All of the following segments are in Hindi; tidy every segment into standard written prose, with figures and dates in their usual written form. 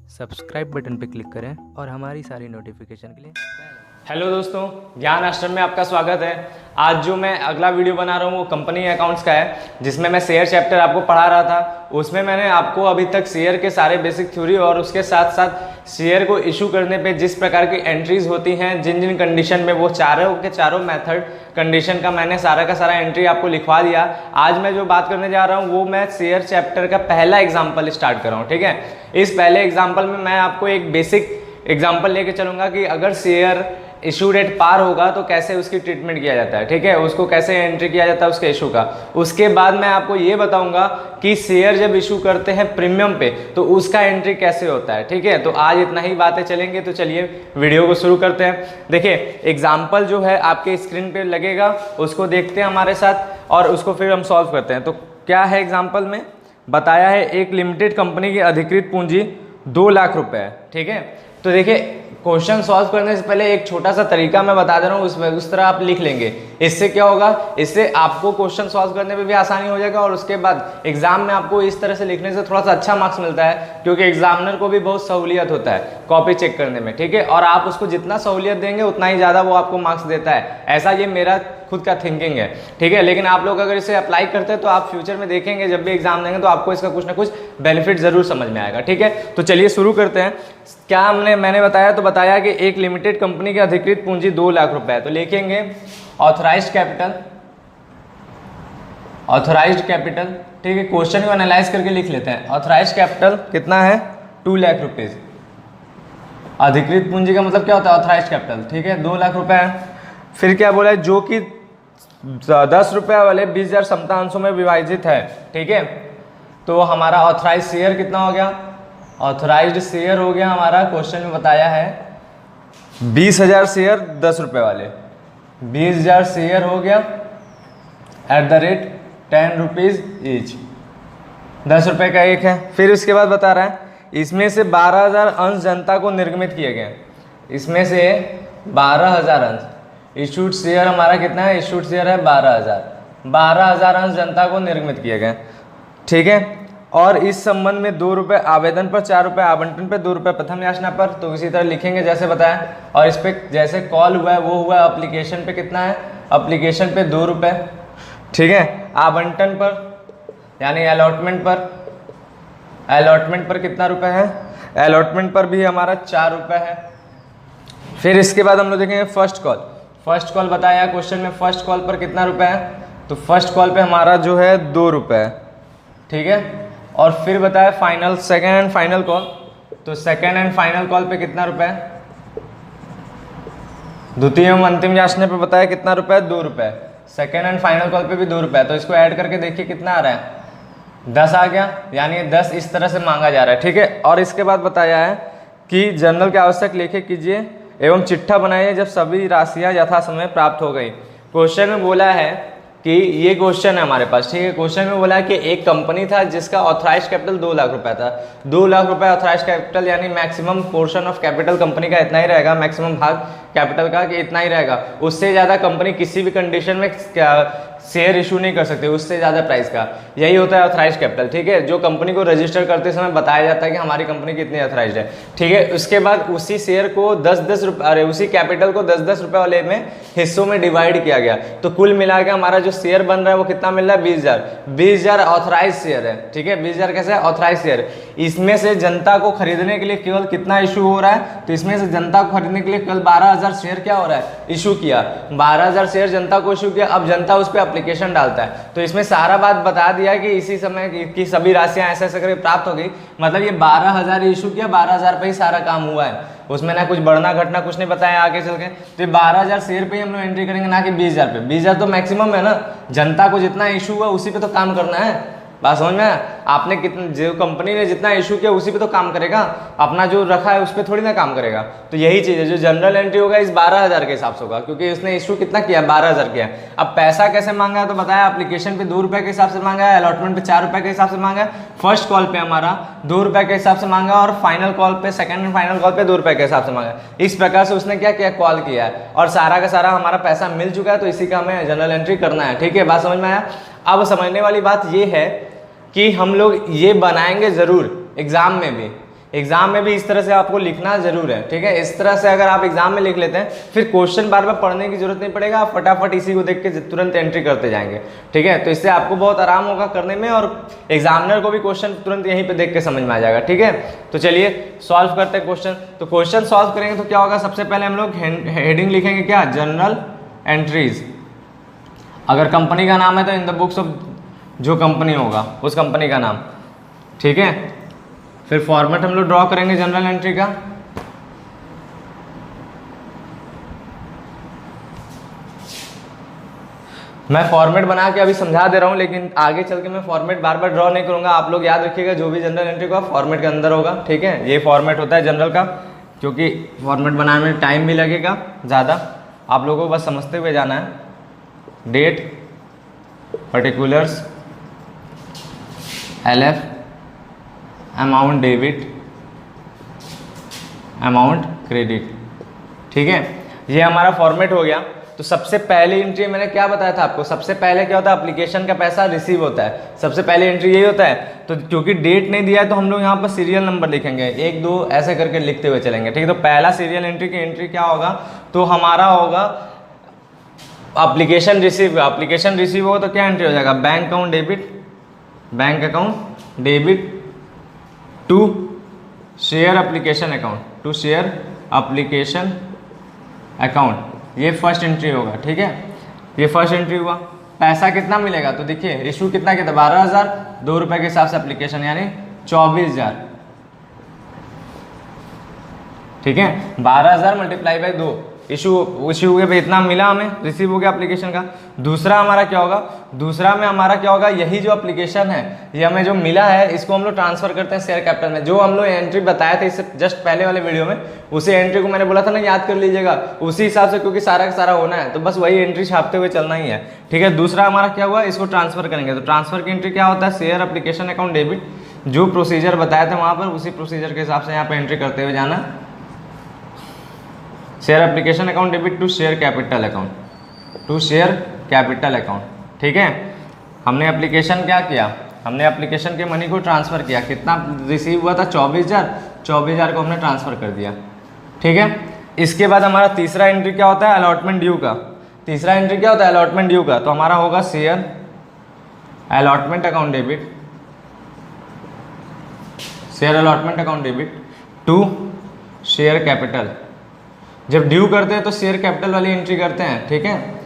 सब्सक्राइब बटन पर क्लिक करें और हमारी सारी नोटिफिकेशन के लिए हेलो दोस्तों, ज्ञान आश्रम में आपका स्वागत है। आज जो मैं अगला वीडियो बना रहा हूँ वो कंपनी अकाउंट्स का है, जिसमें मैं शेयर चैप्टर आपको पढ़ा रहा था। उसमें मैंने आपको अभी तक शेयर के सारे बेसिक थ्योरी और उसके साथ साथ शेयर को इशू करने पे जिस प्रकार की एंट्रीज होती हैं, जिन जिन कंडीशन में, वो चारों के चारों मेथड कंडीशन का मैंने सारा का सारा एंट्री आपको लिखवा दिया। आज मैं जो बात करने जा रहा हूँ वो मैं शेयर चैप्टर का पहला एग्जाम्पल स्टार्ट कर रहा हूँ। ठीक है, इस पहले एग्जाम्पल में मैं आपको एक बेसिक एग्जाम्पल लेके चलूंगा कि अगर शेयर इशू डेट पार होगा तो कैसे उसकी ट्रीटमेंट किया जाता है। ठीक है, उसको कैसे एंट्री किया जाता है उसके इशू का। उसके बाद मैं आपको ये बताऊंगा कि शेयर जब इशू करते हैं प्रीमियम पे तो उसका एंट्री कैसे होता है। ठीक है, तो आज इतना ही बातें चलेंगे, तो चलिए वीडियो को शुरू करते हैं। देखिए, एग्जाम्पल जो है आपके स्क्रीन पे लगेगा, उसको देखते हैं हमारे साथ और उसको फिर हम सॉल्व करते हैं। तो क्या है एग्जाम्पल में बताया है, एक लिमिटेड कंपनी की अधिकृत पूंजी 2 लाख रुपए है। ठीक है, तो देखिए क्वेश्चन सॉल्व करने से पहले एक छोटा सा तरीका मैं बता दे रहा हूँ, उस तरह आप लिख लेंगे। इससे क्या होगा, इससे आपको क्वेश्चन सॉल्व करने में भी आसानी हो जाएगा और उसके बाद एग्जाम में आपको इस तरह से लिखने से थोड़ा सा अच्छा मार्क्स मिलता है, क्योंकि एग्जामिनर को भी बहुत सहूलियत होता है कॉपी चेक करने में। ठीक है, और आप उसको जितना सहूलियत देंगे उतना ही ज़्यादा वो आपको मार्क्स देता है। ऐसा ये मेरा खुद का थिंकिंग है। ठीक है, लेकिन आप लोग अगर इसे अप्लाई करते हैं तो आप फ्यूचर में देखेंगे, जब भी एग्जाम देंगे तो आपको इसका कुछ ना कुछ बेनिफिट जरूर समझ में आएगा। ठीक है, तो चलिए शुरू करते हैं। क्या मैंने बताया, तो बताया कि एक लिमिटेड कंपनी की अधिकृत पूंजी 2 लाख रुपए है। तो लिखेंगे ऑथराइज्ड कैपिटल, ऑथराइज्ड कैपिटल। ठीक है, क्वेश्चन को एनालाइज करके लिख लेते हैं। ऑथराइज्ड कैपिटल कितना है, 2 लाख रुपीज। अधिकृत पूंजी का मतलब क्या होता है, ऑथराइज्ड कैपिटल। ठीक है, 2 लाख रुपए है। फिर क्या बोला है, जो कि 10 रुपए वाले 20,000 समता अंशों में विभाजित है। ठीक है, तो हमारा ऑथराइज शेयर कितना हो गया, ऑथराइज्ड शेयर हो गया हमारा, क्वेश्चन में बताया है 20,000 शेयर 10 रुपए वाले, 20,000 शेयर हो गया @ 10 रुपीज ईच, 10 रुपए का एक है। फिर उसके बाद बता रहा है इसमें से 12,000 अंश जनता को निर्गमित किए गए। इसमें से 12,000 अंश, इशूड शेयर हमारा कितना है, इशूड शेयर है 12,000 अंश जनता को निर्गमित किए गए। ठीक है, और इस संबंध में 2 रुपये आवेदन पर, 4 रुपये आवंटन पर, 2 रुपये प्रथम याचना पर। तो इसी तरह लिखेंगे जैसे बताया, और इस पर जैसे कॉल हुआ है वो हुआ है। एप्लीकेशन पे कितना है, एप्लीकेशन पे 2 रुपये। ठीक है, आवंटन पर यानी अलॉटमेंट पर, अलॉटमेंट पर कितना रुपये है, अलॉटमेंट पर भी हमारा 4 रुपये है। फिर इसके बाद हम लोग देखेंगे फर्स्ट कॉल। फर्स्ट कॉल बताया क्वेश्चन में, फर्स्ट कॉल पर कितना रुपए है, तो फर्स्ट कॉल पे हमारा जो है 2 रुपये है। ठीक है, और फिर बताया final, second and final call. तो सेकेंड एंड फाइनल कॉल पे कितना रुपए है, द्वितीय एवं अंतिम याचना पे बताया कितना रुपए है, 2 रुपये। सेकेंड एंड फाइनल कॉल पे भी 2 रुपये। तो इसको ऐड करके देखिए कितना आ रहा है, 10 आ गया, यानी 10 इस तरह से मांगा जा रहा है। ठीक है, और इसके बाद बताया है कि जर्नल के आवश्यक लेखे कीजिए एवं चिट्ठा बनाइए जब सभी राशियां यथा समय प्राप्त हो गई। क्वेश्चन में बोला है कि ये क्वेश्चन है हमारे पास। ठीक है, क्वेश्चन में बोला है कि एक कंपनी था जिसका ऑथराइज कैपिटल 2 लाख रुपए था। 2 लाख रुपए ऑथराइज कैपिटल, यानी maximum portion of capital company का इतना ही रहेगा, मैक्सिमम भाग कैपिटल का कि इतना ही रहेगा। उससे ज़्यादा कंपनी किसी भी कंडीशन में शेयर इशू नहीं कर सकते, उससे ज़्यादा प्राइस का। यही होता है ऑथराइज कैपिटल। ठीक है, जो कंपनी को रजिस्टर करते समय बताया जाता है कि हमारी कंपनी कितनी ऑथराइज है। ठीक है, उसके बाद उसी शेयर को 10-10 रुपये, अरे उसी कैपिटल को 10-10 रुपये वाले में हिस्सों में डिवाइड किया गया। तो कुल मिला के हमारा जो शेयर बन रहा है वो कितना मिल रहा है, 20,000। 20,000 ऑथराइज शेयर है। ठीक है, 20,000 कैसे है, ऑथराइज शेयर। इसमें से जनता को खरीदने के लिए केवल कितना इशू हो रहा है, तो इसमें से जनता को खरीदने के लिए केवल 12,000 शेयर क्या हो रहा है, इशू किया। 12,000 शेयर जनता को इशू किया। अब जनता उस पर एप्लीकेशन डालता है, तो इसमें सारा बात बता दिया कि इसी समय की सभी राशियां ऐसे ऐसे करके प्राप्त हो गई। मतलब ये 12,000 इशू किया, 12,000 पे ही सारा काम हुआ है, उसमें ना कुछ बढ़ना घटना कुछ नहीं बताया आगे चल के। तो ये 12,000 शेयर पे ही हम लोग एंट्री करेंगे, ना कि 20,000 पे। 20,000 तो मैक्सिमम है ना, जनता को जितना इशू हुआ उसी पे तो काम करना है। बात समझ में, आपने कितने, जो कंपनी ने जितना इशू किया उसी पे तो काम करेगा, अपना जो रखा है उस पर थोड़ी ना काम करेगा। तो यही चीज़ है, जो जनरल एंट्री होगा इस 12,000 के हिसाब से होगा, क्योंकि उसने इशू कितना किया, 12,000 किया। अब पैसा कैसे मांगा है, तो बताया एप्लीकेशन पे 2 रुपये के हिसाब से मांगा है, अलॉटमेंट पे 4 रुपये के हिसाब से मांगा है, फर्स्ट कॉल पे हमारा 2 रुपये के हिसाब से मांगा, और फाइनल कॉल पे, सेकेंड एंड फाइनल कॉल पे 2 रुपये के हिसाब से मांगा। इस प्रकार से उसने क्या किया, कॉल किया है, और सारा का सारा हमारा पैसा मिल चुका है। तो इसी का हमें जनरल एंट्री करना है। ठीक है, बात समझ में आया। अब समझने वाली बात ये है कि हम लोग ये बनाएंगे ज़रूर एग्ज़ाम में भी, एग्जाम में भी इस तरह से आपको लिखना जरूर है, ठीक है। इस तरह से अगर आप एग्जाम में लिख लेते हैं फिर क्वेश्चन बार बार पढ़ने की जरूरत नहीं पड़ेगा, आप फटाफट इसी को देख के तुरंत एंट्री करते जाएंगे, ठीक है। तो इससे आपको बहुत आराम होगा करने में और एग्जामिनर को भी क्वेश्चन तुरंत यहीं पे देख के समझ में आ जाएगा, ठीक है। तो चलिए सॉल्व करते हैं क्वेश्चन। तो क्वेश्चन सॉल्व करेंगे तो क्या होगा, सबसे पहले हम लोग हेडिंग लिखेंगे क्या, जनरल एंट्रीज। अगर कंपनी का नाम है तो इन द बुक्स ऑफ जो कंपनी होगा उस कंपनी का नाम, ठीक है। फिर फॉर्मेट हम लोग ड्रॉ करेंगे जनरल एंट्री का। मैं फॉर्मेट बना के अभी समझा दे रहा हूँ, लेकिन आगे चल के मैं फॉर्मेट बार बार ड्रॉ नहीं करूँगा। आप लोग याद रखिएगा जो भी जनरल एंट्री का फॉर्मेट के अंदर होगा, ठीक है। ये फॉर्मेट होता है जनरल का, क्योंकि फॉर्मेट बनाने में टाइम भी लगेगा ज़्यादा, आप लोगों को बस समझते हुए जाना है। Date, particulars, LF, amount debit, amount credit, ठीक है। ये हमारा फॉर्मेट हो गया। तो सबसे पहली एंट्री मैंने क्या बताया था आपको, सबसे पहले क्या होता है, एप्लीकेशन का पैसा रिसीव होता है, सबसे पहले एंट्री यही होता है। तो क्योंकि डेट नहीं दिया है तो हम लोग यहाँ पर सीरियल नंबर लिखेंगे, 1 2 ऐसे करके लिखते हुए चलेंगे, ठीक है। तो पहला सीरियल एंट्री की एंट्री क्या होगा, तो हमारा होगा एप्लीकेशन रिसीव। एप्लीकेशन रिसीव होगा तो क्या एंट्री हो जाएगा, bank account debit, bank account debit to share application account, to share application account. ये फर्स्ट एंट्री होगा, ठीक है। ये फर्स्ट एंट्री हुआ। पैसा कितना मिलेगा, तो देखिए इशू कितना किया था, 12,000, 2 रुपये के हिसाब से एप्लीकेशन यानी 24,000, ठीक है। 12,000 मल्टीप्लाई बाई 2, इशू हुए पे इतना मिला हमें, रिसीव हो गया एप्लीकेशन का। दूसरा हमारा क्या होगा, दूसरा में हमारा क्या होगा, यही जो एप्लीकेशन है ये हमें जो मिला है इसको हम लोग ट्रांसफर करते हैं शेयर कैपिटल में। जो हम लोग एंट्री बताए थे इससे जस्ट पहले वाले वीडियो में, उसी एंट्री को मैंने बोला था ना, याद कर लीजिएगा उसी हिसाब से, क्योंकि सारा का सारा होना है तो बस वही एंट्री छापते हुए चलना ही है, ठीक है। दूसरा हमारा क्या हुआ, इसको ट्रांसफर करेंगे। तो ट्रांसफर की एंट्री क्या होता है, शेयर एप्लीकेशन अकाउंट डेबिट, जो प्रोसीजर बताया था वहाँ पर उसी प्रोसीजर के हिसाब से यहाँ पर एंट्री करते हुए जाना। Share application account debit to share capital account, to share capital account, ठीक है। हमने एप्लीकेशन क्या किया, हमने एप्लीकेशन के मनी को ट्रांसफ़र किया। कितना रिसीव हुआ था, 24,000, 24,000 को हमने ट्रांसफ़र कर दिया, ठीक है। इसके बाद हमारा तीसरा एंट्री क्या होता है, अलॉटमेंट ड्यू का। तीसरा एंट्री क्या होता है, अलॉटमेंट ड्यू का। तो हमारा होगा share allotment account debit, share allotment account debit to share capital. जब ड्यू करते हैं तो शेयर कैपिटल वाली एंट्री करते हैं, ठीक है।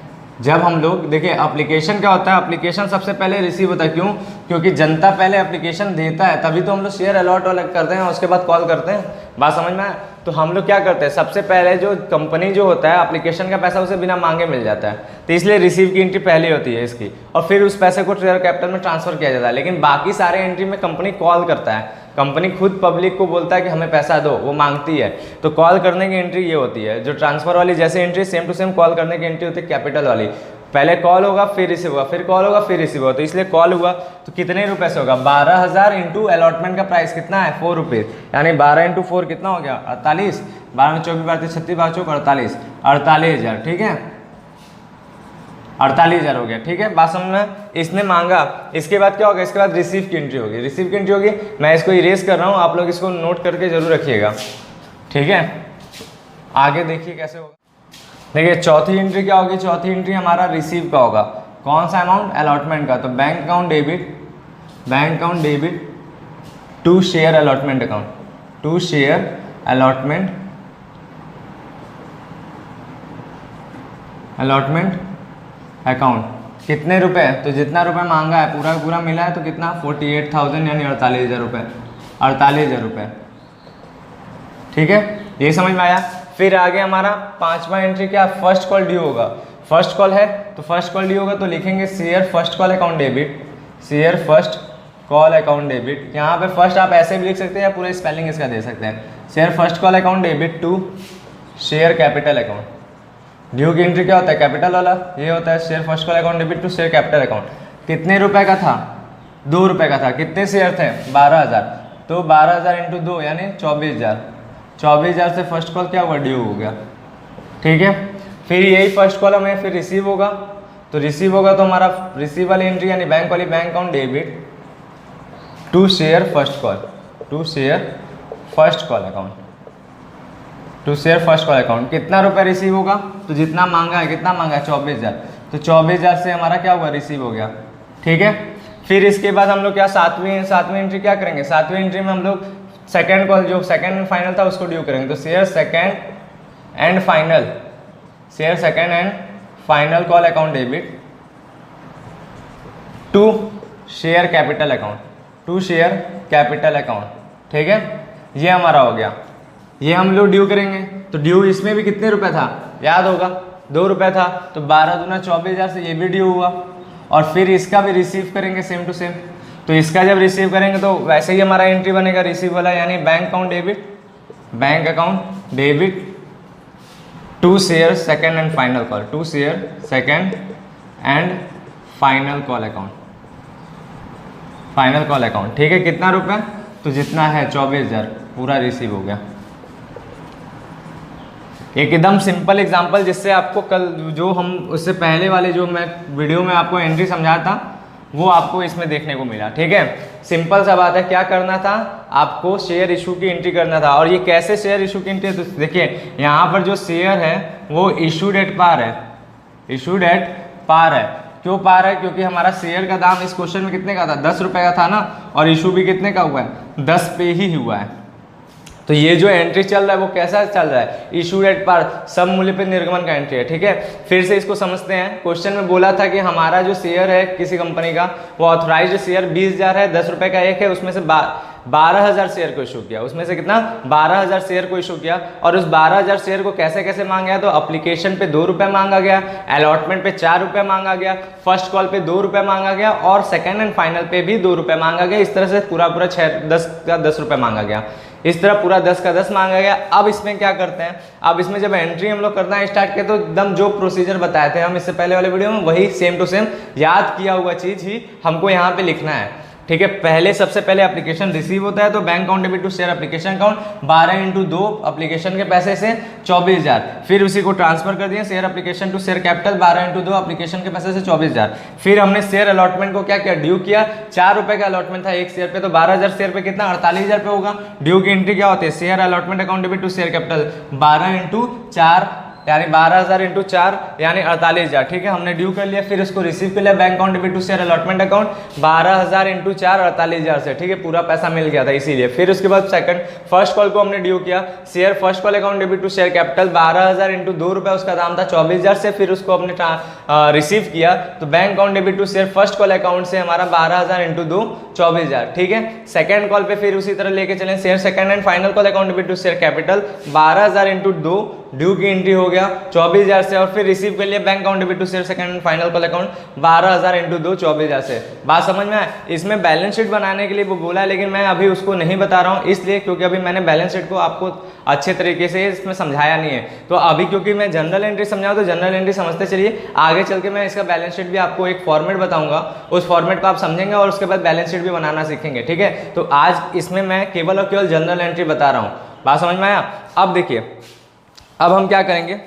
जब हम लोग देखिए एप्लीकेशन क्या होता है, एप्लीकेशन सबसे पहले रिसीव होता है, क्यों, क्योंकि जनता पहले एप्लीकेशन देता है तभी तो हम लोग शेयर अलॉट वाला करते हैं, उसके बाद कॉल करते हैं। बात समझ में आया। तो हम लोग क्या करते हैं, सबसे पहले जो कंपनी जो होता है एप्लीकेशन का पैसा उसे बिना मांगे मिल जाता है, तो इसलिए रिसीव की एंट्री पहली होती है इसकी, और फिर उस पैसे को शेयर कैपिटल में ट्रांसफर किया जाता है। लेकिन बाकी सारे एंट्री में कंपनी कॉल करता है, कंपनी खुद पब्लिक को बोलता है कि हमें पैसा दो, वो मांगती है। तो कॉल करने की एंट्री ये होती है। जो ट्रांसफर वाली जैसे entry same to same call करने की एंट्री होती है कैपिटल वाली। पहले कॉल होगा फिर रिसीव होगा, फिर कॉल होगा फिर रिसीव होगा। तो इसलिए कॉल हुआ तो कितने रुपए से होगा, 12,000 इंटू अलॉटमेंट का प्राइस कितना है, 4 रुपये, यानी 12 इंटू 4 कितना हो गया, 48। 12 में 24 बार 36 बार 4 48, 48,000, ठीक है। 48,000 हो गया, ठीक है। बात समझ में, इसने मांगा। इसके बाद क्या होगा, इसके बाद रिसीव की एंट्री होगी। रिसीव की एंट्री होगी, मैं इसको इरेज कर रहा हूँ, आप लोग इसको नोट करके जरूर रखिएगा, ठीक है। आगे देखिए कैसे होगा। देखिए चौथी एंट्री क्या होगी, चौथी एंट्री हमारा रिसीव का होगा। कौन सा अमाउंट, अलॉटमेंट का। तो bank account debit, bank account debit to share allotment account, to share allotment, allotment account. कितने रुपए, तो जितना रुपए मांगा है पूरा पूरा मिला है, तो कितना 48,000 यानी 48,000 रुपये, 48,000 रुपये, ठीक है। ये समझ में आया। फिर आगे हमारा पांचवा एंट्री क्या, फर्स्ट कॉल ड्यू होगा। फर्स्ट कॉल है तो फर्स्ट कॉल ड्यू होगा, तो लिखेंगे share first call account debit, share first call account debit. यहाँ पे फर्स्ट आप ऐसे भी लिख सकते हैं या पूरा स्पेलिंग इसका दे सकते हैं, share first call account debit to share capital account. Due की एंट्री क्या होता है, कैपिटल वाला, ये होता है share first call account debit to share capital account. कितने रुपए का था, 2 रुपये का था। कितने शेयर थे, 12,000, तो 12,000 इंटू 2 यानी 24,000। 24,000 से फर्स्ट कॉल क्या हुआ, ड्यू हो गया, ठीक है। फिर यही फर्स्ट कॉल हमें फिर रिसीव होगा, तो रिसीव होगा तो हमारा रिसीव वाली एंट्री यानी बैंक वाली, bank account debit to share first call, to share first call account, to share first call account. कितना रुपए रिसीव होगा, तो जितना मांगा है, कितना मांगा है 24,000, तो 24,000 से हमारा क्या हुआ, रिसीव हो गया। ठीक है, फिर इसके बाद हम लोग क्या सातवीं एंट्री क्या करेंगे, सातवीं एंट्री में हम लोग सेकेंड कॉल जो सेकेंड एंड फाइनल था उसको ड्यू करेंगे। तो share second and final, share second and final call account debit to share capital account, to share capital account. ठीक है, ये हमारा हो गया, ये हम लोग ड्यू करेंगे। तो ड्यू इसमें भी कितने रुपए था, याद होगा 2 रुपए था, तो 12 दूना 24,000 से ये भी ड्यू हुआ। और फिर इसका भी रिसीव करेंगे सेम टू सेम। तो इसका जब रिसीव करेंगे तो वैसे ही हमारा एंट्री बनेगा रिसीव वाला, यानी bank account debit, bank account debit to share second and final call, to share second and final call account, final call account. ठीक है, कितना रुपए, तो जितना है 24,000 पूरा रिसीव हो गया। एकदम सिंपल एग्जांपल, जिससे आपको कल जो हम उससे पहले वाले जो मैं वीडियो में आपको एंट्री समझाया था वो आपको इसमें देखने को मिला। ठीक है, सिंपल सा बात है, क्या करना था आपको, शेयर इशू की एंट्री करना था। और ये कैसे शेयर इशू की एंट्री, तो देखिए यहाँ पर जो शेयर है वो इशूड एट पार है, इशूड एट पार है। क्यों पार है, क्योंकि हमारा शेयर का दाम इस क्वेश्चन में कितने का था, 10 रुपए का था ना, और इशू भी कितने का हुआ है, 10 पे ही हुआ है। तो ये जो एंट्री चल रहा है वो कैसा चल रहा है, इशूड एट पार, सब मूल्य पे निर्गमन का एंट्री है। ठीक है, फिर से इसको समझते हैं। क्वेश्चन में बोला था कि हमारा जो शेयर है किसी कंपनी का, वो ऑथराइज्ड शेयर 20,000 है, 10 रुपए का एक है, उसमें से 12,000 शेयर को इशू किया, उसमें से कितना 12,000 शेयर को इशू किया। और उस 12,000 शेयर को कैसे कैसे मांगा गया, तो अप्लीकेशन पे 2 रुपये मांगा गया, अलॉटमेंट पे 4 रुपये मांगा गया, फर्स्ट कॉल पे 2 रुपये मांगा गया, और सेकेंड एंड फाइनल पे भी 2 रुपये मांगा गया। इस तरह से पूरा 10 का 10 रुपये मांगा गया, इस तरह पूरा 10 का 10 मांगा गया। अब इसमें क्या करते हैं, अब इसमें जब एंट्री हम लोग करना स्टार्ट किया तो एकदम जो प्रोसीजर बताए थे हम इससे पहले वाले वीडियो में, वही सेम टू सेम याद किया हुआ चीज ही हमको यहाँ पे लिखना है। ठीक है, पहले सबसे पहले एप्लीकेशन रिसीव होता है तो bank account debit to share application account 12 × 2 application के पैसे से 24,000, फिर उसी को ट्रांसफर कर दिया share application to share capital 12 × 2 application के पैसे से 24,000। फिर हमने शेयर अलॉटमेंट को क्या किया, ड्यू किया, 4 रुपए का अलॉटमेंट था एक शेयर पे, तो 12,000 शेयर पे कितना 48,000 पे होगा। ड्यू की एंट्री क्या होती है, share allotment account debit to share capital 12 × 4 यानी 12,000 × 4 यानी 48,000। ठीक है, हमने ड्यू कर लिया, फिर उसको रिसीव कर लिया bank account debit to share allotment account 12,000 × 4 48,000 से। ठीक है, पूरा पैसा मिल गया था इसीलिए। फिर उसके बाद फर्स्ट कॉल को हमने ड्यू किया, share first call account debit to share capital 12,000 × 2 रुपये, उसका दाम था 24,000 से, फिर उसको हमने रिसीव किया तो bank account debit to share first call account से हमारा 12,000 × 2 24,000। ठीक है, सेकंड कॉल पे फिर उसी तरह लेके चलें, share second and final call account debit to share capital 12,000 × 2 due की एंट्री हो गया 24,000 से, और फिर रिसीव कर लिया bank account debit to share second and final call account 12,000 × 2 24,000 से। बात समझ में आए, इसमें बैलेंस शीट बनाने के लिए वो बोला, लेकिन मैं अभी उसको नहीं बता रहा हूँ इसलिए क्योंकि अभी मैंने बैलेंस शीट को आपको अच्छे तरीके से इसमें समझाया नहीं है। तो अभी क्योंकि मैं जनरल एंट्री समझाऊँ तो जनरल एंट्री समझते चलिए, आगे चल के मैं इसका बैलेंस शीट भी आपको एक फॉर्मेट बताऊंगा, उस फॉर्मेट को आप समझेंगे और उसके बाद बैलेंस शीट भी बनाना सीखेंगे। ठीक है, तो आज इसमें मैं केवल और केवल जनरल एंट्री बता रहा हूँ। बात समझ में आया। अब देखिए, अब हम क्या करेंगे,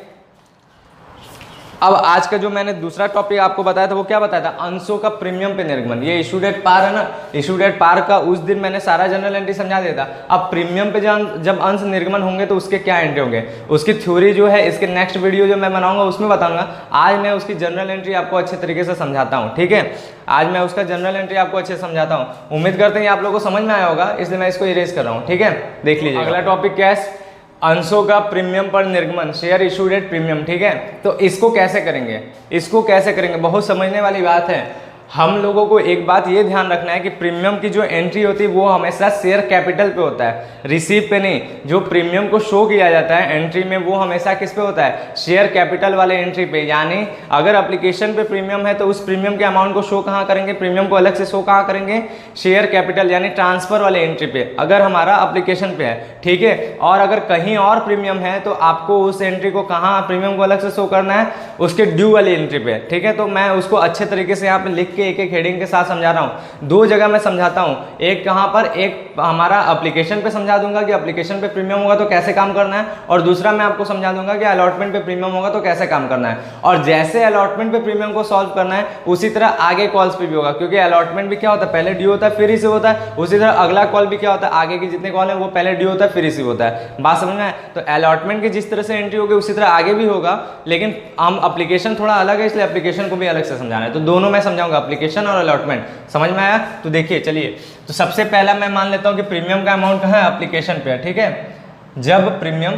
अब आज का जो मैंने दूसरा टॉपिक आपको बताया था वो क्या बताया था, अंशों का प्रीमियम पे निर्गमन। ये इशू डेट पार है ना, इशू डेट पार का उस दिन मैंने सारा जनरल एंट्री समझा दिया था। अब प्रीमियम पे जब अंश निर्गमन होंगे तो उसके क्या एंट्री होंगे, उसकी थ्योरी जो है इसके नेक्स्ट वीडियो जो मैं बनाऊंगा उसमें बताऊंगा। आज मैं उसकी जनरल एंट्री आपको अच्छे तरीके से समझाता हूँ। ठीक है, आज मैं उसका जनरल एंट्री आपको अच्छे से समझाता हूँ। उम्मीद करते हैं आप लोगों को समझ में आया होगा, इसलिए मैं इसको इरेज कर रहा हूँ। ठीक है, देख लीजिए अगला टॉपिक क्या है, अंशों का प्रीमियम पर निर्गमन, शेयर इशू डेट प्रीमियम। ठीक है, तो इसको कैसे करेंगे, इसको कैसे करेंगे, बहुत समझने वाली बात है। हम लोगों को एक बात ये ध्यान रखना है कि प्रीमियम की जो एंट्री होती है वो हमेशा शेयर कैपिटल पे होता है, रिसीव पे नहीं। जो प्रीमियम को शो किया जाता है एंट्री में वो हमेशा किस पे होता है, शेयर कैपिटल वाले एंट्री पे। यानी अगर एप्लीकेशन पे प्रीमियम है तो उस प्रीमियम के अमाउंट को शो कहाँ करेंगे, प्रीमियम को अलग से शो कहाँ करेंगे, शेयर कैपिटल यानी ट्रांसफर वाले एंट्री पे, अगर हमारा एप्लीकेशन पे है। ठीक है, और अगर कहीं और प्रीमियम है तो आपको उस एंट्री को कहाँ प्रीमियम को अलग से शो करना है, उसके ड्यू वाली एंट्री पे। ठीक है, तो मैं उसको अच्छे तरीके से यहाँ पे लिख के एक हेडिंग के साथ समझा रहा हूँ। 2 जगह मैं समझाता हूँ, एक कहाँ पर, एक हमारा एप्लीकेशन पे समझा दूंगा कि एप्लीकेशन पे प्रीमियम होगा तो कैसे काम करना है, और दूसरा मैं आपको समझा दूंगा कि अलॉटमेंट पे प्रीमियम होगा तो कैसे काम करना है। और जैसे अलॉटमेंट पे प्रीमियम को सॉल्व करना है उसी तरह आगे कॉल्स पे भी होगा, क्योंकि अलॉटमेंट भी क्या होता है, पहले ड्यू होता है फिर रिसीव होता है। उसी तरह अगला कॉल भी क्या होता है, आगे के जितने कॉल है वो पहले ड्यू होता है फिर रिसीव होता है। बात समझ में आए? तो अलॉटमेंट की जिस तरह से एंट्री होगी उसी तरह आगे भी होगा, लेकिन हम एप्लीकेशन थोड़ा अलग है इसलिए एप्लीकेशन को भी अलग से समझाना है। तो दोनों मैं समझाऊंगा, एप्लीकेशन और अलॉटमेंट। समझ में आया? तो देखिए चलिए, तो सबसे पहला मैं मान लेता हूं कि प्रीमियम का अमाउंट कहाँ है, एप्लीकेशन पे है। ठीक है, जब प्रीमियम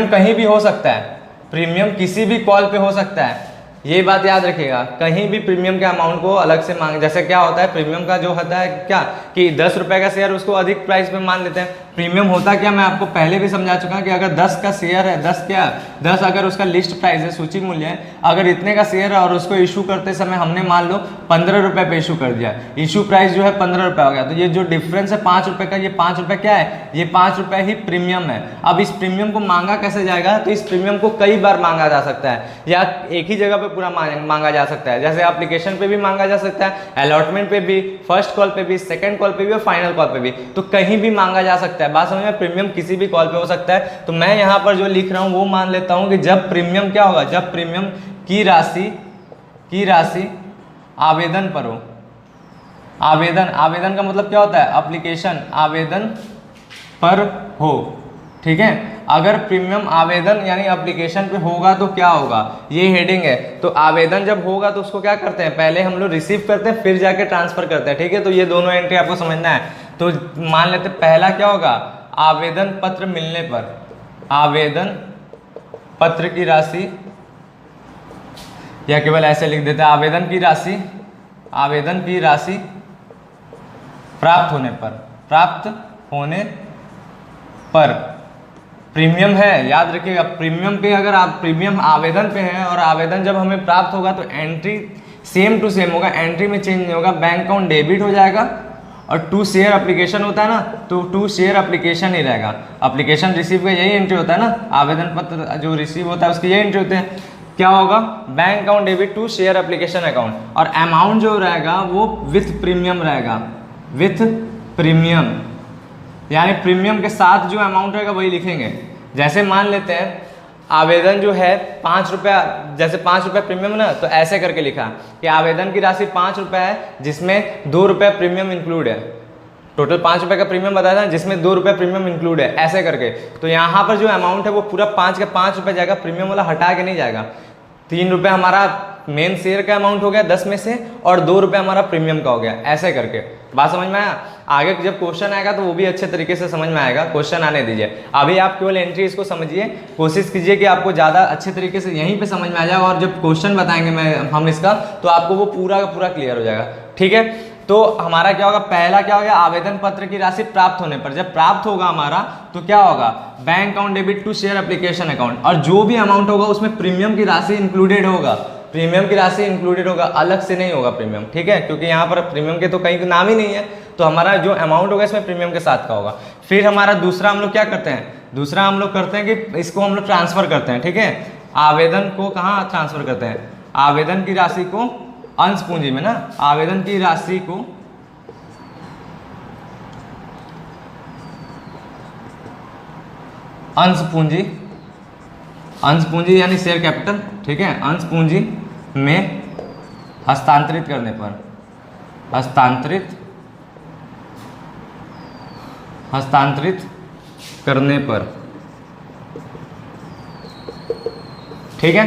कहीं भी हो सकता है, प्रीमियम किसी भी कॉल पे हो सकता है, ये बात याद रखिएगा। कहीं भी प्रीमियम के अमाउंट को अलग से मांग, जैसे क्या होता है प्रीमियम का जो होता है क्या कि 10 रुपए का शेयर उसको अधिक प्राइस पे मान लेते हैं। प्रीमियम होता क्या, मैं आपको पहले भी समझा चुका कि अगर 10 का शेयर है, 10 अगर उसका लिस्ट प्राइस है, सूची मूल्य है, अगर इतने का शेयर है और उसको इशू करते समय हमने मान लो 15 रुपए पे इशू कर दिया, इशू प्राइस जो है 15 रुपए हो गया, तो ये जो डिफरेंस है 5 रुपए का, ये 5 रुपए क्या है, ये 5 रुपए ही प्रीमियम है। अब इस प्रीमियम को मांगा कैसे जाएगा, तो इस प्रीमियम को कई बार मांगा जा सकता है या एक ही जगह पे पूरा मांगा जा सकता है। जैसे एप्लीकेशन पे भी मांगा जा सकता है, अलॉटमेंट पे भी, फर्स्ट कॉल पे भी, सेकंड कॉल पे भी और फाइनल कॉल पे भी, तो कहीं भी मांगा जा सकता है। बात समझ में? प्रीमियम किसी भी कॉल पे हो सकता है। तो मैं यहाँ पर जो लिख रहा हूँ वो मान लेता हूँ कि जब प्रीमियम क्या होगा, जब प्रीमियम की राशि आवेदन पर हो। आवेदन का मतलब क्या होता है, एप्लीकेशन आवेदन पर हो। ठीक है, अगर प्रीमियम आवेदन यानी एप्लीकेशन पे होगा तो क्या होगा, ये हेडिंग है। तो आवेदन जब होगा तो उसको क्या करते हैं, पहले हम लोग रिसीव करते हैं फिर जाके ट्रांसफर करते हैं। ठीक है, तो ये दोनों एंट्री आपको समझना है। तो मान लेते पहला क्या होगा, आवेदन पत्र मिलने पर, आवेदन पत्र की राशि, या केवल ऐसे लिख देते हैं आवेदन की राशि प्राप्त होने पर प्रीमियम है। याद रखिएगा, प्रीमियम पे अगर आप प्रीमियम आवेदन पे है और आवेदन जब हमें प्राप्त होगा तो एंट्री सेम टू सेम होगा, एंट्री में चेंज नहीं होगा, बैंक अकाउंट डेबिट हो जाएगा। और टू शेयर एप्लीकेशन होता है ना, तो टू शेयर एप्लीकेशन ही रहेगा। एप्लीकेशन रिसीव का यही एंट्री होता है ना, आवेदन पत्र जो रिसीव होता है उसकी यही एंट्री होते हैं। क्या होगा, bank account debit to share application account, और अमाउंट जो रहेगा वो विथ प्रीमियम रहेगा, विथ प्रीमियम, यानी प्रीमियम के साथ जो अमाउंट रहेगा वही लिखेंगे। जैसे मान लेते हैं आवेदन जो है 5 रुपया, जैसे 5 रुपये प्रीमियम ना, तो ऐसे करके लिखा कि आवेदन की राशि 5 रुपये है जिसमें 2 रुपये प्रीमियम इंक्लूड है। टोटल 5 रुपये का प्रीमियम बताया था जिसमें 2 रुपये प्रीमियम इंक्लूड है, ऐसे करके। तो यहाँ पर जो अमाउंट है वो पूरा 5 का 5 रुपये जाएगा, प्रीमियम वाला हटा के नहीं जाएगा। 3 रुपये हमारा मेन शेयर का अमाउंट हो गया 10 में से, और 2 रुपये हमारा प्रीमियम का हो गया, ऐसे करके। बात समझ में आया? आगे जब क्वेश्चन आएगा तो वो भी अच्छे तरीके से समझ में आएगा, क्वेश्चन आने दीजिए। अभी आप केवल एंट्री इसको समझिए, कोशिश कीजिए कि आपको ज़्यादा अच्छे तरीके से यहीं पे समझ में आ जाएगा, और जब क्वेश्चन बताएंगे हम इसका, तो आपको वो पूरा का पूरा क्लियर हो जाएगा। ठीक है, तो हमारा क्या होगा, पहला क्या हो गया, आवेदन पत्र की राशि प्राप्त होने पर। जब प्राप्त होगा हमारा तो क्या होगा, bank account debit to share application account, और जो भी अमाउंट होगा उसमें प्रीमियम की राशि इंक्लूडेड होगा, प्रीमियम की राशि इंक्लूडेड होगा, अलग से नहीं होगा प्रीमियम। ठीक है, क्योंकि यहाँ पर प्रीमियम के तो कहीं नाम ही नहीं है, तो हमारा जो अमाउंट होगा इसमें प्रीमियम के साथ का होगा। फिर हमारा दूसरा हम लोग क्या करते हैं, दूसरा हम लोग करते हैं कि इसको हम लोग ट्रांसफर करते हैं। ठीक है, आवेदन को कहाँ ट्रांसफर करते हैं, आवेदन की राशि को अंश पूंजी में ना, आवेदन की राशि को अंश पूंजी यानी शेयर कैपिटल। ठीक है, अंश पूंजी में हस्तांतरित करने पर, हस्तांतरित करने पर। ठीक है,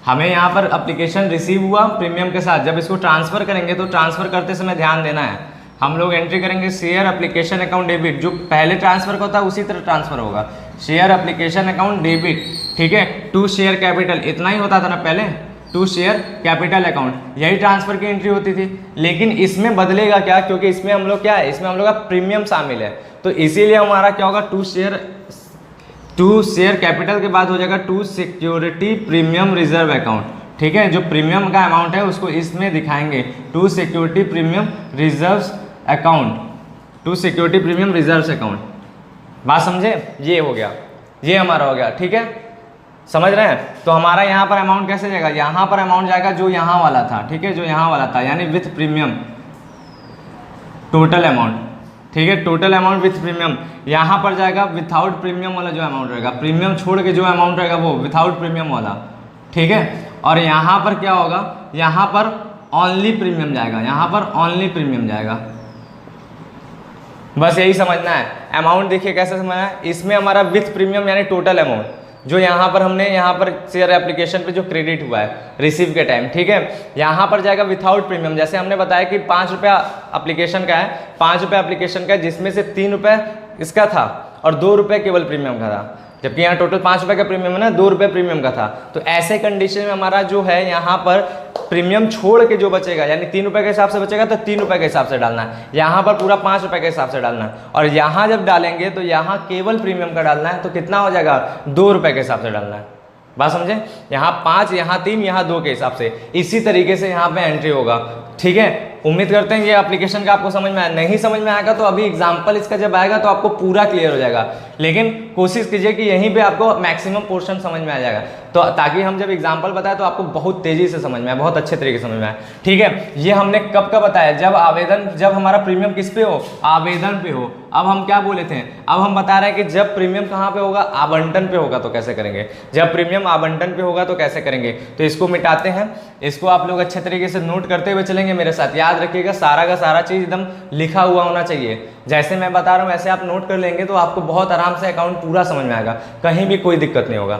हमें यहाँ पर एप्लीकेशन रिसीव हुआ प्रीमियम के साथ, जब इसको ट्रांसफर करेंगे तो ट्रांसफर करते समय ध्यान देना है, हम लोग एंट्री करेंगे शेयर एप्लीकेशन अकाउंट डेबिट, जो पहले ट्रांसफर का होता है उसी तरह ट्रांसफर होगा, शेयर एप्लीकेशन अकाउंट डेबिट। ठीक है, टू शेयर कैपिटल, इतना ही होता था ना पहले, टू शेयर कैपिटल अकाउंट, यही ट्रांसफर की एंट्री होती थी। लेकिन इसमें बदलेगा क्या, क्योंकि इसमें हम लोग क्या है, इसमें हम लोग का प्रीमियम शामिल है, तो इसीलिए हमारा क्या होगा, टू शेयर कैपिटल के बाद हो जाएगा to security premium reserve account. ठीक है, जो प्रीमियम का अमाउंट है उसको इसमें दिखाएंगे, to security premium reserve account, to security premium reserve account. बात समझे, ये हो गया, ये हमारा हो गया। ठीक है, समझ रहे हैं? तो हमारा यहाँ पर अमाउंट कैसे जाएगा, यहाँ पर अमाउंट जाएगा जो यहाँ वाला था, ठीक है, जो यहाँ वाला था, यानी विथ प्रीमियम टोटल अमाउंट, ठीक है, टोटल अमाउंट विथ प्रीमियम। यहाँ पर जाएगा विथआउट प्रीमियम वाला जो अमाउंट रहेगा, प्रीमियम छोड़ के जो अमाउंट रहेगा वो विथआउट प्रीमियम वाला, ठीक है। और यहाँ पर क्या होगा, यहाँ पर ओनली प्रीमियम जाएगा, यहाँ पर ओनली प्रीमियम जाएगा। बस यही समझना है। अमाउंट देखिए कैसे समझना है, इसमें हमारा विथ प्रीमियम यानी टोटल अमाउंट जो यहाँ पर हमने यहाँ पर शेयर एप्लीकेशन पे जो क्रेडिट हुआ है रिसीव के टाइम, ठीक है, यहाँ पर जाएगा विथआउट प्रीमियम। जैसे हमने बताया कि 5 रुपया एप्लीकेशन का है, 5 रुपया एप्लीकेशन का है, जिसमें से 3 रुपये इसका था और 2 रुपये केवल प्रीमियम का था, जबकि यहाँ टोटल 5 रुपये का प्रीमियम है ना, 2 रुपये प्रीमियम का था। तो ऐसे कंडीशन में हमारा जो है यहाँ पर प्रीमियम छोड़ के जो बचेगा, यानी 3 रुपये के हिसाब से बचेगा तो 3 रुपये के हिसाब से डालना है, यहाँ पर पूरा 5 रुपये के हिसाब से डालना है। और यहाँ जब डालेंगे तो यहाँ केवल प्रीमियम का डालना है, तो कितना हो जाएगा, 2 रुपये के हिसाब से डालना है। बात समझे, यहाँ 5, यहाँ 3, यहाँ 2 के हिसाब से इसी तरीके से यहाँ पे एंट्री होगा, ठीक है। उम्मीद करते हैं ये एप्लीकेशन का आपको समझ में आया। नहीं समझ में आएगा तो अभी एग्जाम्पल इसका जब आएगा तो आपको पूरा क्लियर हो जाएगा, लेकिन कोशिश कीजिए कि यहीं पे आपको मैक्सिमम पोर्शन समझ में आ जाएगा, तो ताकि हम जब एग्जाम्पल बताएं तो आपको बहुत तेजी से समझ में आए, बहुत अच्छे तरीके से समझ में आए, ठीक है। ये हमने कब का बताया, जब आवेदन, जब हमारा प्रीमियम किस पे हो, आवेदन पे हो। अब हम क्या बोले थे, अब हम बता रहे हैं कि जब प्रीमियम कहाँ पे होगा, आवंटन पे होगा तो कैसे करेंगे। जब प्रीमियम आवंटन पे होगा तो कैसे करेंगे, तो इसको मिटाते हैं। इसको आप लोग अच्छे तरीके से नोट करते हुए चलेंगे मेरे साथ। याद रखिएगा सारा का सारा चीज एकदम लिखा हुआ होना चाहिए, जैसे मैं बता रहा हूँ वैसे आप नोट कर लेंगे तो आपको बहुत आराम से अकाउंट पूरा समझ में आएगा, कहीं भी कोई दिक्कत नहीं होगा।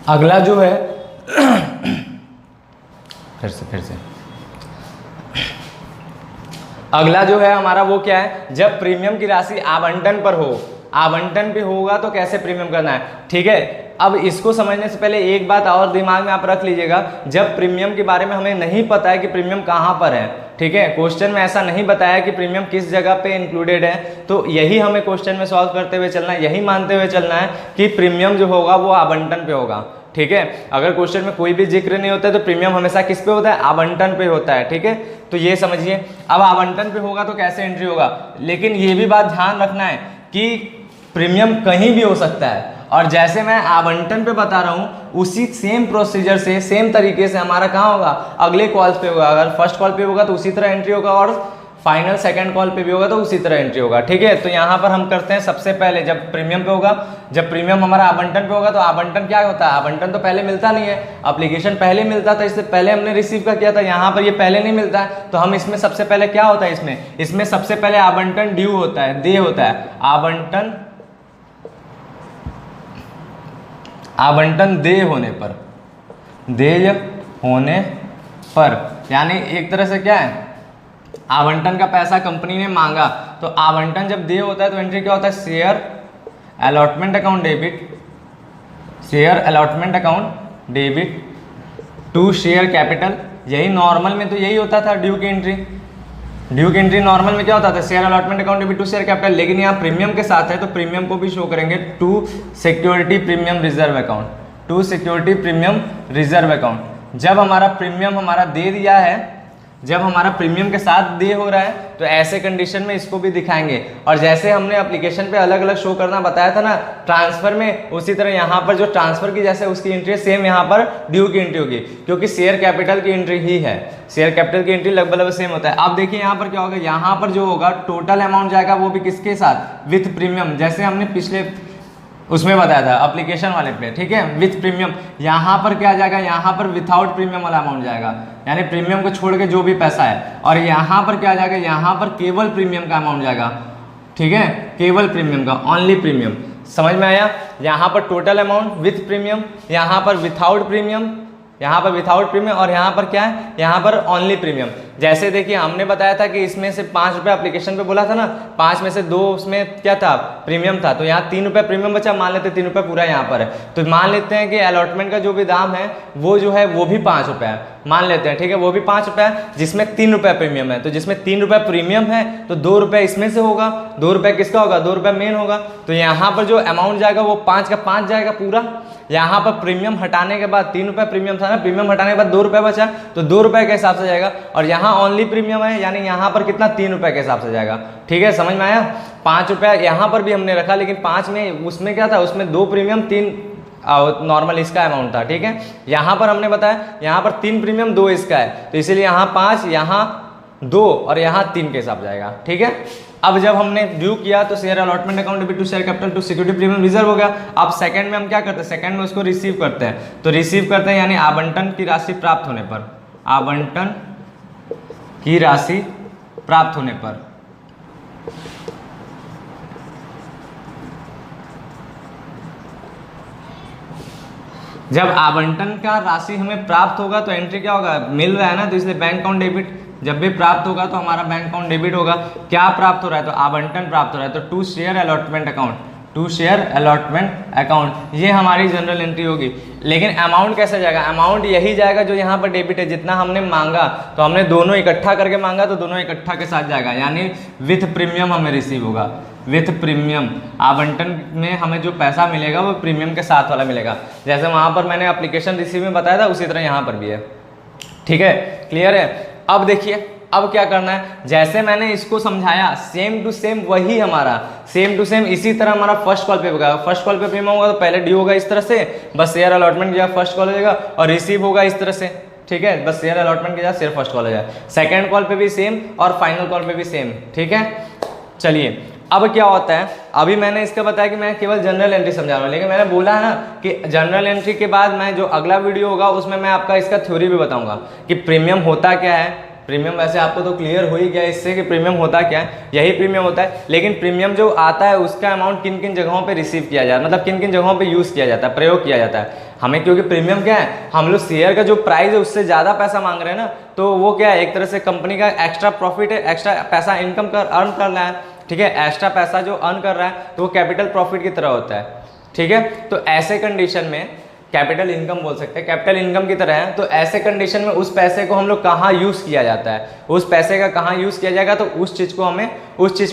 अगला जो है फिर से अगला जो है हमारा वो क्या है, जब प्रीमियम की राशि आवंटन पर हो, आवंटन पे होगा तो कैसे प्रीमियम करना है, ठीक है। अब इसको समझने से पहले एक बात और दिमाग में आप रख लीजिएगा, जब प्रीमियम के बारे में हमें नहीं पता है कि प्रीमियम कहाँ पर है, ठीक है, क्वेश्चन में ऐसा नहीं बताया कि प्रीमियम किस जगह पे इंक्लूडेड है, तो यही हमें क्वेश्चन में सॉल्व करते हुए चलना है, यही मानते हुए चलना है कि प्रीमियम जो होगा वो आवंटन पे होगा, ठीक है। अगर क्वेश्चन में कोई भी जिक्र नहीं होता है तो प्रीमियम हमेशा किस पे होता है, आवंटन पे होता है, ठीक है। तो ये समझिए, अब आवंटन पे होगा तो कैसे एंट्री होगा, लेकिन ये भी बात ध्यान रखना है कि प्रीमियम कहीं भी हो सकता है, और जैसे मैं आवंटन पे बता रहा हूँ उसी सेम प्रोसीजर से, सेम तरीके से हमारा कहाँ होगा, अगले कॉल्स पे होगा। अगर फर्स्ट कॉल पे होगा तो उसी तरह एंट्री होगा, और फाइनल सेकंड कॉल पे भी होगा तो उसी तरह एंट्री होगा, ठीक है। तो यहाँ पर हम करते हैं सबसे पहले, जब प्रीमियम पे होगा, जब प्रीमियम हमारा आवंटन पे होगा तो आवंटन क्या होता है, आवंटन तो पहले मिलता नहीं है, एप्लीकेशन पहले मिलता था, इससे पहले हमने रिसीव का किया था, यहाँ पर ये पहले नहीं मिलता है, तो हम इसमें सबसे पहले क्या होता है, इसमें सबसे पहले आवंटन ड्यू होता है, दे होता है, आवंटन दे होने पर, देय होने पर, यानी एक तरह से क्या है, आवंटन का पैसा कंपनी ने मांगा, तो आवंटन जब दे होता है तो एंट्री क्या होता है, share allotment account debit, share allotment account debit to share capital. यही नॉर्मल में तो यही होता था ड्यू की एंट्री, ड्यू की एंट्री नॉर्मल में क्या होता था, share allotment account debit to share capital, लेकिन यहाँ प्रीमियम के साथ है तो प्रीमियम को भी शो करेंगे to security premium reserve account, to security premium reserve account. जब हमारा प्रीमियम हमारा दे दिया है, जब हमारा प्रीमियम के साथ दे हो रहा है तो ऐसे कंडीशन में इसको भी दिखाएंगे। और जैसे हमने एप्लीकेशन पे अलग अलग शो करना बताया था ना ट्रांसफर में, उसी तरह यहाँ पर जो ट्रांसफर की जैसे उसकी एंट्री सेम यहाँ पर ड्यू की एंट्री होगी, क्योंकि शेयर कैपिटल की एंट्री ही है, शेयर कैपिटल की एंट्री लगभग सेम होता है। अब देखिए यहाँ पर क्या होगा, यहाँ पर जो होगा टोटल अमाउंट जाएगा वो भी किसके साथ, विथ प्रीमियम, जैसे हमने पिछले उसमें बताया था एप्लीकेशन वाले पे, ठीक है, विथ प्रीमियम। यहाँ पर क्या जाएगा, यहाँ पर विथआउट प्रीमियम वाला अमाउंट जाएगा, यानी प्रीमियम को छोड़ के जो भी पैसा है, और यहाँ पर क्या जाएगा, यहाँ पर केवल प्रीमियम का अमाउंट जाएगा, ठीक है, केवल प्रीमियम का, ओनली प्रीमियम। समझ में आया, यहाँ पर टोटल अमाउंट विथ प्रीमियम, यहाँ पर विथआउट प्रीमियम, यहाँ पर विथआउट प्रीमियम, और यहाँ पर क्या है, यहाँ पर ओनली प्रीमियम। जैसे देखिए हमने बताया था कि इसमें से 5 रुपये एप्लीकेशन पे बोला था ना, 5 में से 2 उसमें क्या था, प्रीमियम था, तो यहाँ 3 रुपये प्रीमियम बचा, मान लेते 3 रुपये पूरा यहाँ पर है। तो मान लेते हैं कि अलॉटमेंट का जो भी दाम है वो जो है वो भी 5 रुपये है, मान लेते हैं, ठीक है, वो भी 5 रुपये है, जिसमें 3 रुपये प्रीमियम है। तो जिसमें 3 रुपये प्रीमियम है तो 2 रुपये इसमें से होगा, 2 रुपये किसका होगा, 2 रुपये मेन होगा। तो यहाँ पर जो अमाउंट जाएगा वो 5 का 5 जाएगा पूरा। यहाँ पर प्रीमियम हटाने के बाद 3 रुपये प्रीमियम था ना, प्रीमियम हटाने के बाद 2 रुपये बचा, तो 2 रुपये के हिसाब से जाएगा। और यहाँ ओनली प्रीमियम है, यानी यहाँ पर कितना, 3 रुपये के हिसाब से जाएगा। ठीक है, समझ में आया। 5 रुपये यहाँ पर भी हमने रखा, लेकिन 5 में उसमें क्या था, उसमें 2 प्रीमियम 3 नॉर्मल इसका अमाउंट था। ठीक है, यहाँ पर हमने बताया यहाँ पर 3 प्रीमियम 2 इसका है, तो इसीलिए यहाँ 5, यहाँ 2 और यहाँ 3 के हिसाब जाएगा। ठीक है, अब जब हमने ड्यू किया तो share allotment account debit to share capital to security premium reserve हो गया। अब सेकंड में हम क्या करते हैं, सेकंड में उसको रिसीव करते हैं। तो रिसीव करते हैं यानी आवंटन की राशि प्राप्त होने पर, आवंटन की राशि प्राप्त होने पर। जब आवंटन का राशि हमें प्राप्त होगा तो एंट्री क्या होगा, मिल रहा है ना, तो इसलिए बैंक अकाउंट डेबिट। जब भी प्राप्त होगा तो हमारा बैंक अकाउंट डेबिट होगा। क्या प्राप्त हो रहा है, तो आवंटन प्राप्त हो रहा है, तो to share allotment account, to share allotment account, ये हमारी जनरल एंट्री होगी। लेकिन अमाउंट कैसे जाएगा, अमाउंट यही जाएगा जो यहाँ पर डेबिट है, जितना हमने मांगा, तो हमने दोनों इकट्ठा करके मांगा तो दोनों इकट्ठा के साथ जाएगा, यानी विथ प्रीमियम हमें रिसीव होगा, विथ प्रीमियम। आवंटन में हमें जो पैसा मिलेगा वो प्रीमियम के साथ वाला मिलेगा, जैसे वहाँ पर मैंने एप्लीकेशन रिसीव में बताया था उसी तरह यहाँ पर भी है। ठीक है, क्लियर है। अब देखिए अब क्या करना है, जैसे मैंने इसको समझाया सेम टू सेम वही हमारा सेम टू सेम इसी तरह हमारा फर्स्ट कॉल पे होगा। फर्स्ट कॉल पे प्रीमियम होगा तो पहले ड्यू होगा इस तरह से, बस शेयर अलॉटमेंट किया फर्स्ट कॉल हो जाएगा, और रिसीव होगा इस तरह से। ठीक है, बस शेयर अलॉटमेंट किया शेयर फर्स्ट कॉल हो जाए। सेकंड कॉल पे भी सेम और फाइनल कॉल पे भी सेम। ठीक है, चलिए अब क्या होता है, अभी मैंने इसका बताया कि मैं केवल जनरल एंट्री समझा रहा हूँ, लेकिन मैंने बोला है ना कि जनरल एंट्री के बाद मैं जो अगला वीडियो होगा उसमें मैं आपका इसका थ्योरी भी बताऊंगा कि प्रीमियम होता क्या है। प्रीमियम वैसे आपको तो क्लियर हो ही गया इससे कि प्रीमियम होता क्या है, यही प्रीमियम होता है। लेकिन प्रीमियम जो आता है उसका अमाउंट किन किन जगहों पे रिसीव किया जाता है, मतलब किन किन जगहों पे यूज़ किया जाता है, प्रयोग किया जाता है हमें, क्योंकि प्रीमियम क्या है, हम लोग शेयर का जो प्राइस है उससे ज़्यादा पैसा मांग रहे हैं ना, तो वो क्या है, एक तरह से कंपनी का एक्स्ट्रा प्रॉफिट है, एक्स्ट्रा पैसा इनकम कर अर्न कर रहा है। ठीक है, एक्स्ट्रा पैसा जो अर्न कर रहा है तो वो कैपिटल प्रॉफिट की तरह होता है। ठीक है, तो ऐसे कंडीशन में कैपिटल इनकम बोल सकते हैं, कैपिटल इनकम की तरह है। तो ऐसे कंडीशन में उस पैसे को हम लोग कहाँ यूज़ किया जाता है, उस पैसे का कहाँ यूज़ किया जाएगा, तो उस चीज़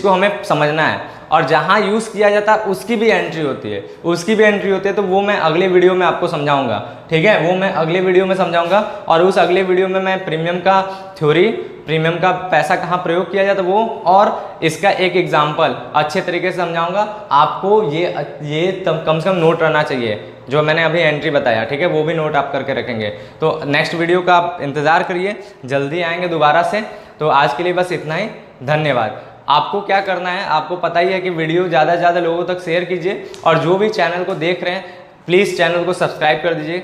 को हमें समझना है। और जहाँ यूज़ किया जाता है उसकी भी एंट्री होती है, उसकी भी एंट्री होती है, तो वो मैं अगले वीडियो में आपको समझाऊंगा। ठीक है, वो मैं अगले वीडियो में समझाऊंगा, और उस अगले वीडियो में मैं प्रीमियम का थ्योरी, प्रीमियम का पैसा कहाँ प्रयोग किया जाता है वो, और इसका एक एग्जाम्पल अच्छे तरीके से समझाऊंगा आपको। ये कम से कम नोट रहना चाहिए जो मैंने अभी एंट्री बताया। ठीक है, वो भी नोट आप करके रखेंगे। तो नेक्स्ट वीडियो का आप इंतज़ार करिए, जल्दी आएंगे दोबारा से। तो आज के लिए बस इतना ही, धन्यवाद। आपको क्या करना है, आपको पता ही है कि वीडियो ज़्यादा से ज़्यादा लोगों तक शेयर कीजिए, और जो भी चैनल को देख रहे हैं प्लीज़ चैनल को सब्सक्राइब कर दीजिए।